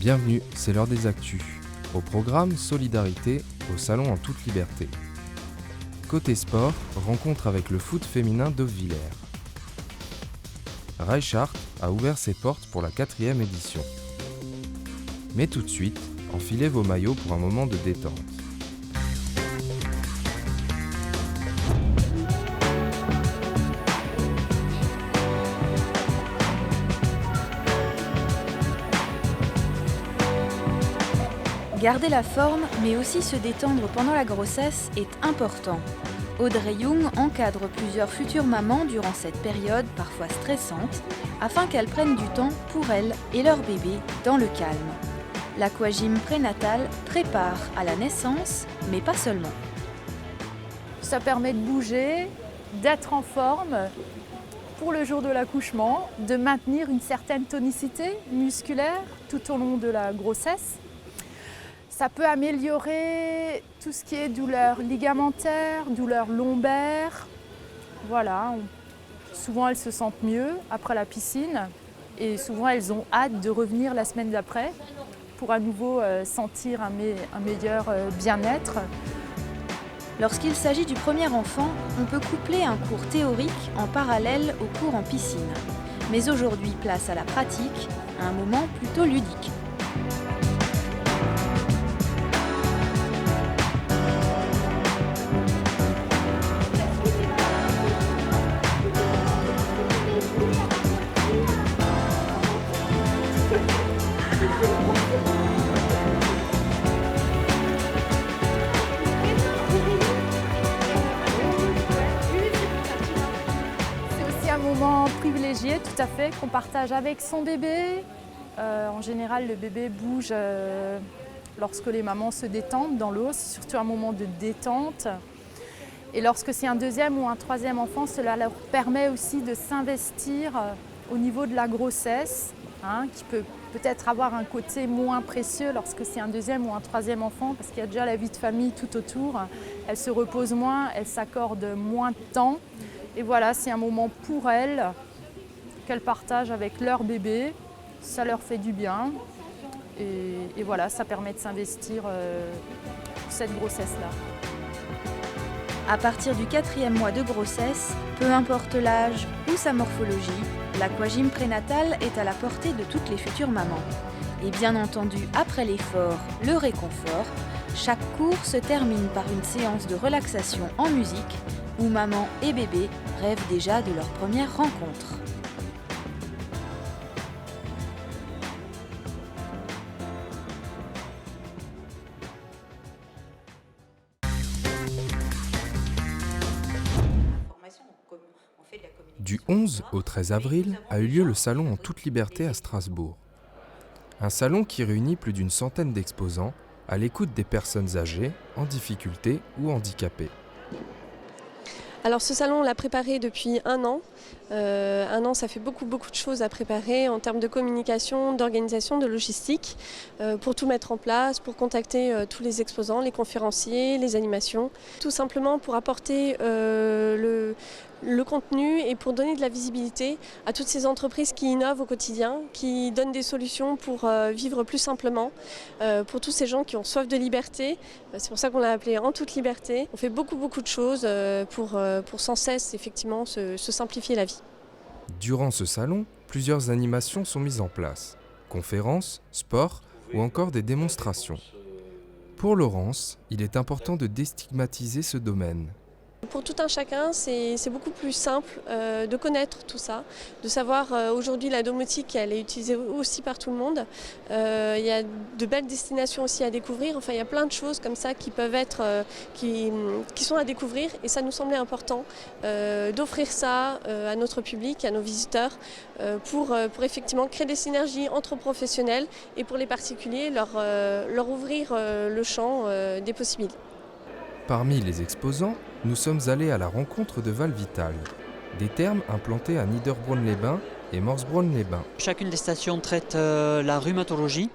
Bienvenue, c'est l'heure des actus. Au programme Solidarité, au salon en toute liberté. Côté sport, rencontre avec le foot féminin d'Auxvillers. Reichart a ouvert ses portes pour la 4e édition. Mais tout de suite, enfilez vos maillots pour un moment de détente. Garder la forme, mais aussi se détendre pendant la grossesse est important. Audrey Young encadre plusieurs futures mamans durant cette période parfois stressante, afin qu'elles prennent du temps pour elles et leur bébé dans le calme. L'aquagym prénatal prépare à la naissance, mais pas seulement. Ça permet de bouger, d'être en forme pour le jour de l'accouchement, de maintenir une certaine tonicité musculaire tout au long de la grossesse. Ça peut améliorer tout ce qui est douleurs ligamentaires, douleurs lombaires. Voilà, souvent elles se sentent mieux après la piscine et souvent elles ont hâte de revenir la semaine d'après pour à nouveau sentir un meilleur bien-être. Lorsqu'il s'agit du premier enfant, on peut coupler un cours théorique en parallèle au cours en piscine. Mais aujourd'hui, place à la pratique, à un moment plutôt ludique. Privilégié, tout à fait, qu'on partage avec son bébé. En général, le bébé bouge lorsque les mamans se détendent dans l'eau, c'est surtout un moment de détente. Et lorsque c'est un deuxième ou un troisième enfant, cela leur permet aussi de s'investir au niveau de la grossesse, qui peut peut-être avoir un côté moins précieux lorsque c'est un deuxième ou un troisième enfant, parce qu'il y a déjà la vie de famille tout autour. Elles se reposent moins, elles s'accordent moins de temps. Et voilà, c'est un moment pour elles qu'elles partagent avec leur bébé. Ça leur fait du bien. Et voilà, ça permet de s'investir cette grossesse-là. À partir du 4e mois de grossesse, peu importe l'âge ou sa morphologie, l'aquagym prénatal est à la portée de toutes les futures mamans. Et bien entendu, après l'effort, le réconfort, chaque cours se termine par une séance de relaxation en musique où maman et bébé rêvent déjà de leur première rencontre. Du 11 au 13 avril a eu lieu le salon en toute liberté à Strasbourg. Un salon qui réunit plus d'une centaine d'exposants à l'écoute des personnes âgées, en difficulté ou handicapées. Alors ce salon, on l'a préparé depuis un an. Un an, ça fait beaucoup de choses à préparer en termes de communication, d'organisation, de logistique, pour tout mettre en place, pour contacter tous les exposants, les conférenciers, les animations. Tout simplement pour apporter le contenu et pour donner de la visibilité à toutes ces entreprises qui innovent au quotidien, qui donnent des solutions pour vivre plus simplement, pour tous ces gens qui ont soif de liberté. C'est pour ça qu'on l'a appelé En toute liberté. On fait beaucoup de choses pour sans cesse effectivement se simplifier la vie. Durant ce salon, plusieurs animations sont mises en place. Conférences, sports ou encore des démonstrations. Pour Laurence, il est important de déstigmatiser ce domaine. Pour tout un chacun, c'est beaucoup plus simple de connaître tout ça, de savoir aujourd'hui la domotique, elle est utilisée aussi par tout le monde. Il y a de belles destinations aussi à découvrir. Enfin, il y a plein de choses comme ça qui peuvent être, qui sont à découvrir. Et ça nous semblait important d'offrir ça à notre public, à nos visiteurs, pour effectivement créer des synergies entre professionnels et pour les particuliers, leur ouvrir le champ des possibilités. Parmi les exposants, nous sommes allés à la rencontre de Valvital, des thermes implantés à Niederbronn-les-Bains et Morsbronn-les-Bains. Chacune des stations traite la rhumatologie.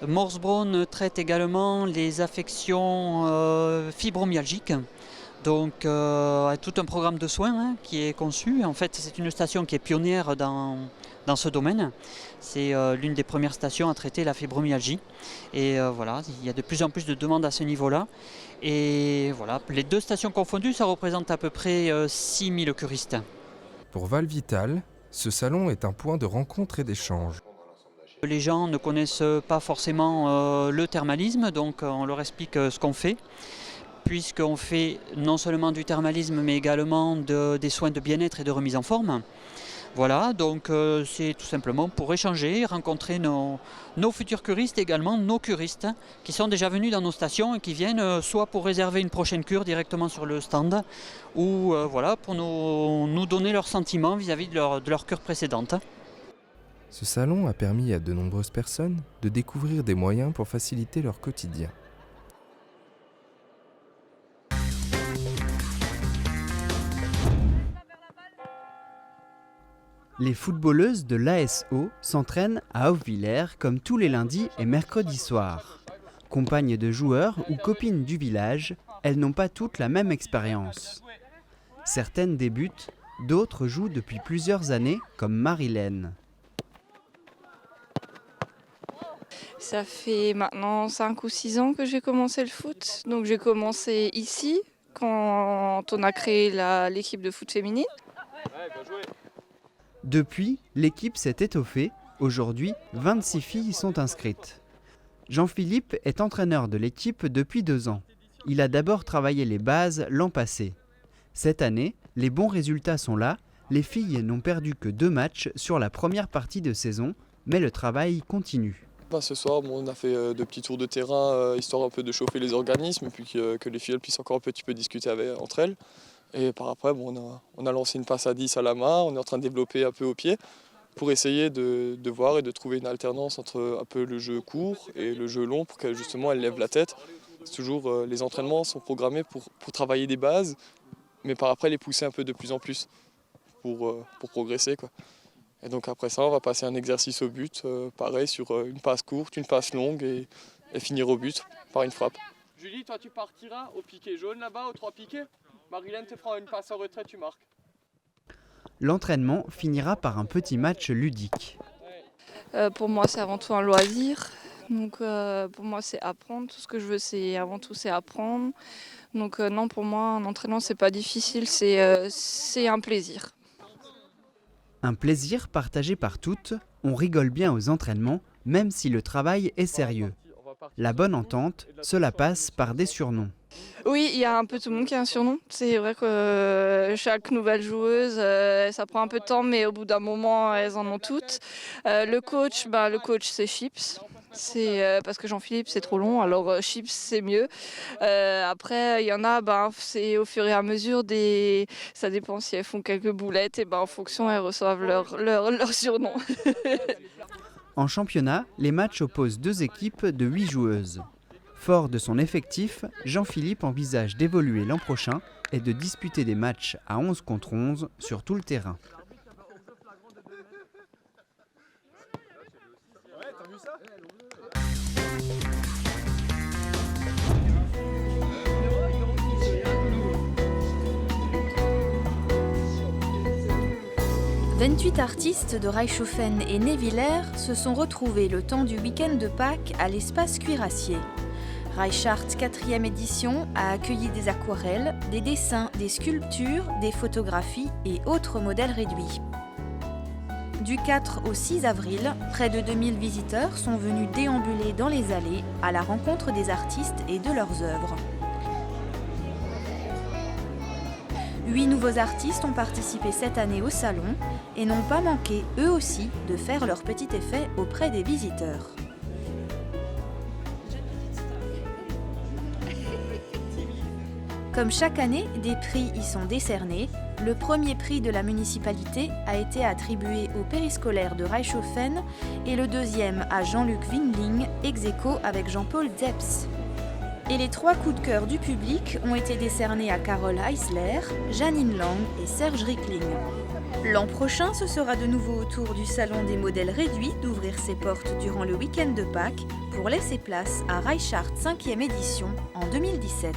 Morsbronn traite également les affections fibromyalgiques. Donc tout un programme de soins qui est conçu. En fait, c'est une station qui est pionnière dans dans ce domaine. C'est l'une des premières stations à traiter la fibromyalgie. Et voilà, il y a de plus en plus de demandes à ce niveau-là. Et voilà, les 2 stations confondues, ça représente à peu près 6000 curistes. Pour Valvital, ce salon est un point de rencontre et d'échange. Les gens ne connaissent pas forcément le thermalisme, donc on leur explique ce qu'on fait, puisqu'on fait non seulement du thermalisme, mais également des soins de bien-être et de remise en forme. Voilà, donc c'est tout simplement pour échanger, rencontrer nos futurs curistes, également nos curistes qui sont déjà venus dans nos stations et qui viennent soit pour réserver une prochaine cure directement sur le stand, ou voilà, pour nous donner leurs sentiments vis-à-vis de leur cure précédente. Ce salon a permis à de nombreuses personnes de découvrir des moyens pour faciliter leur quotidien. Les footballeuses de l'ASO s'entraînent à Hautvillers comme tous les lundis et mercredis soirs. Compagnes de joueurs ou copines du village, elles n'ont pas toutes la même expérience. Certaines débutent, d'autres jouent depuis plusieurs années, comme Marilène. Ça fait maintenant 5 ou 6 ans que j'ai commencé le foot. Donc j'ai commencé ici, quand on a créé l'équipe de foot féminine. Depuis, l'équipe s'est étoffée. Aujourd'hui, 26 filles sont inscrites. Jean-Philippe est entraîneur de l'équipe depuis 2 ans. Il a d'abord travaillé les bases l'an passé. Cette année, les bons résultats sont là. Les filles n'ont perdu que 2 matchs sur la première partie de saison, mais le travail continue. Ce soir, on a fait 2 petits tours de terrain, histoire un peu de chauffer les organismes, puis que les filles puissent encore un petit peu discuter entre elles. Et par après, on a lancé une passe à 10 à la main, on est en train de développer un peu au pied pour essayer de voir et de trouver une alternance entre un peu le jeu court et le jeu long pour qu'elle justement elle lève la tête. C'est toujours, les entraînements sont programmés pour travailler des bases, mais par après les pousser un peu de plus en plus pour progresser, quoi. Et donc après ça, on va passer un exercice au but, pareil sur une passe courte, une passe longue et finir au but par une frappe. Julie, toi tu partiras au piqué jaune là-bas, aux 3 piquets. Marilène te fera une passe en retrait, tu marques. L'entraînement finira par un petit match ludique. Pour moi, c'est avant tout un loisir. Donc pour moi, c'est apprendre. Tout ce que je veux, c'est apprendre. Donc non, pour moi, un entraînement, c'est pas difficile, c'est un plaisir. Un plaisir partagé par toutes. On rigole bien aux entraînements, même si le travail est sérieux. La bonne entente, cela passe par des surnoms. Oui, il y a un peu tout le monde qui a un surnom. C'est vrai que chaque nouvelle joueuse, ça prend un peu de temps, mais au bout d'un moment, elles en ont toutes. Le coach, c'est Chips. C'est parce que Jean-Philippe, c'est trop long, alors Chips, c'est mieux. Après, il y en a, c'est au fur et à mesure ça dépend si elles font quelques boulettes, et en fonction, elles reçoivent leur surnom. En championnat, les matchs opposent 2 équipes de 8 joueuses. Fort de son effectif, Jean-Philippe envisage d'évoluer l'an prochain et de disputer des matchs à 11 contre 11 sur tout le terrain. « 28 artistes de Reichshofen et Névillers se sont retrouvés le temps du week-end de Pâques à l'espace Cuirassier. Reichart 4e édition a accueilli des aquarelles, des dessins, des sculptures, des photographies et autres modèles réduits. Du 4 au 6 avril, près de 2000 visiteurs sont venus déambuler dans les allées à la rencontre des artistes et de leurs œuvres. 8 nouveaux artistes ont participé cette année au salon et n'ont pas manqué, eux aussi, de faire leur petit effet auprès des visiteurs. Comme chaque année, des prix y sont décernés. Le premier prix de la municipalité a été attribué au périscolaire de Reichshofen et le deuxième à Jean-Luc Windling, ex-aequo avec Jean-Paul Zeps. Et les 3 coups de cœur du public ont été décernés à Carole Heisler, Janine Lang et Serge Rickling. L'an prochain, ce sera de nouveau au tour du Salon des modèles réduits d'ouvrir ses portes durant le week-end de Pâques pour laisser place à Reichart 5e édition en 2017.